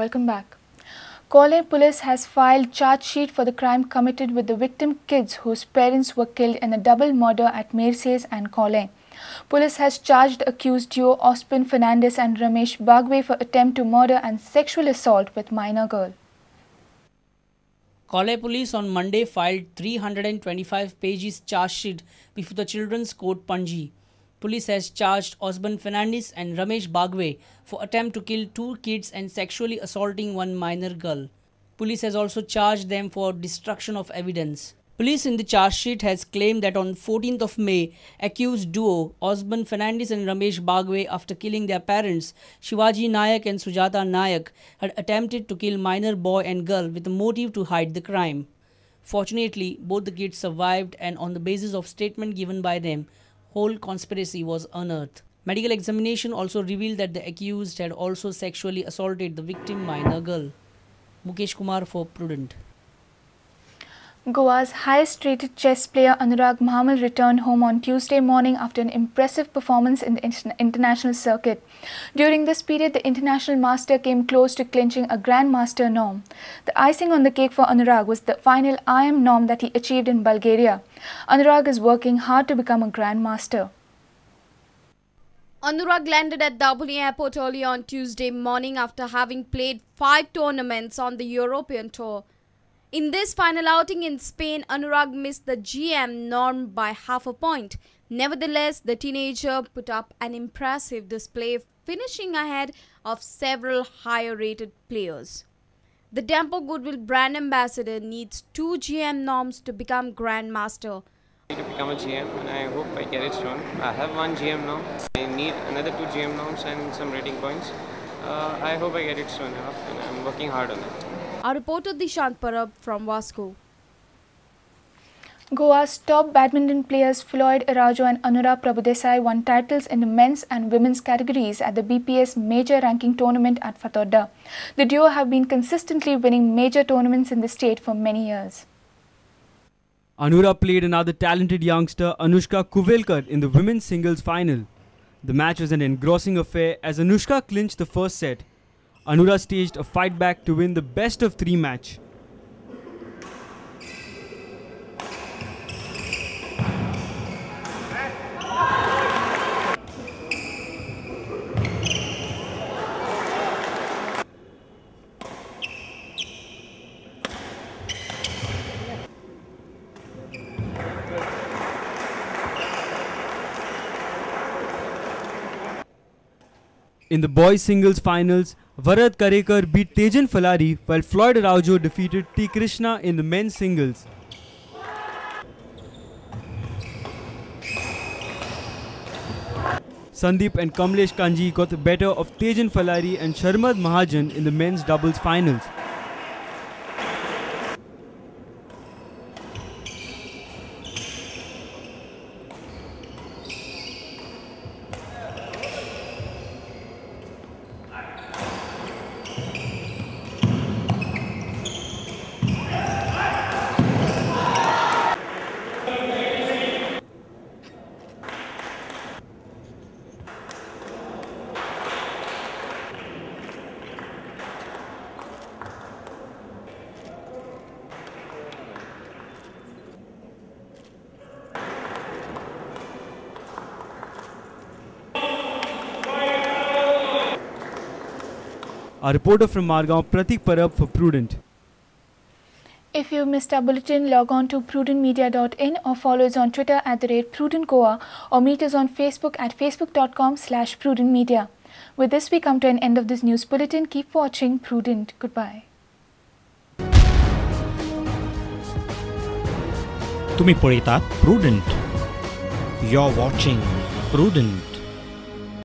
Welcome back. Kolai police has filed charge sheet for the crime committed with the victim kids whose parents were killed in a double murder at Mercedes and Kolai. Police has charged the accused duo Osman Fernandez and Ramesh Bagwe for attempt to murder and sexual assault with minor girl. Kolai police on Monday filed 325 pages charge sheet before the Children's Court Panji. Police has charged Osman Fernandez and Ramesh Bagwe for attempt to kill 2 kids and sexually assaulting 1 minor girl. Police has also charged them for destruction of evidence. Police in the charge sheet has claimed that on 14th of May, accused duo Osman Fernandez and Ramesh Bagwe, after killing their parents Shivaji Nayak and Sujata Nayak, had attempted to kill minor boy and girl with a motive to hide the crime. Fortunately, both the kids survived, and on the basis of statement given by them, whole conspiracy was unearthed. Medical examination also revealed that the accused had also sexually assaulted the victim minor girl. Mukesh Kumar for Prudent. Goa's highest-rated chess player Anurag Mhamal returned home on Tuesday morning after an impressive performance in the international circuit. During this period, the international master came close to clinching a Grandmaster norm. The icing on the cake for Anurag was the final IM norm that he achieved in Bulgaria. Anurag is working hard to become a Grandmaster. Anurag landed at Dublin Airport early on Tuesday morning after having played 5 tournaments on the European Tour. In this final outing in Spain, Anurag missed the GM norm by half a point. Nevertheless, the teenager put up an impressive display, finishing ahead of several higher-rated players. The Dampo Goodwill brand ambassador needs 2 GM norms to become Grandmaster. To become a GM, and I hope I get it soon. I have 1 GM norm. I need another 2 GM norms and some rating points. I hope I get it soon enough, and I'm working hard on it. Our reporter Dishant Parab from Vasco. Goa's top badminton players Floyd Arajo and Anura Prabhudesai won titles in the men's and women's categories at the BPS major ranking tournament at Fatorda. The duo have been consistently winning major tournaments in the state for many years. Anura played another talented youngster, Anushka Kuvelkar, in the women's singles final. The match was an engrossing affair as Anushka clinched the first set. Anura staged a fight back to win the best of 3 match. In the boys singles finals, Varat Karekar beat Tejan Falari, while Floyd Araujo defeated T. Krishna in the men's singles. Sandeep and Kamlesh Kanji got the better of Tejan Falari and Sharmad Mahajan in the men's doubles finals. Our reporter from Margaon, Pratik Parab for Prudent. If you missed our bulletin, log on to prudentmedia.in or follow us on Twitter @PrudentGoa or meet us on Facebook at facebook.com/prudentmedia. With this, we come to an end of this news bulletin. Keep watching Prudent. Goodbye. तुम्ही पळयतात Prudent. You're watching Prudent.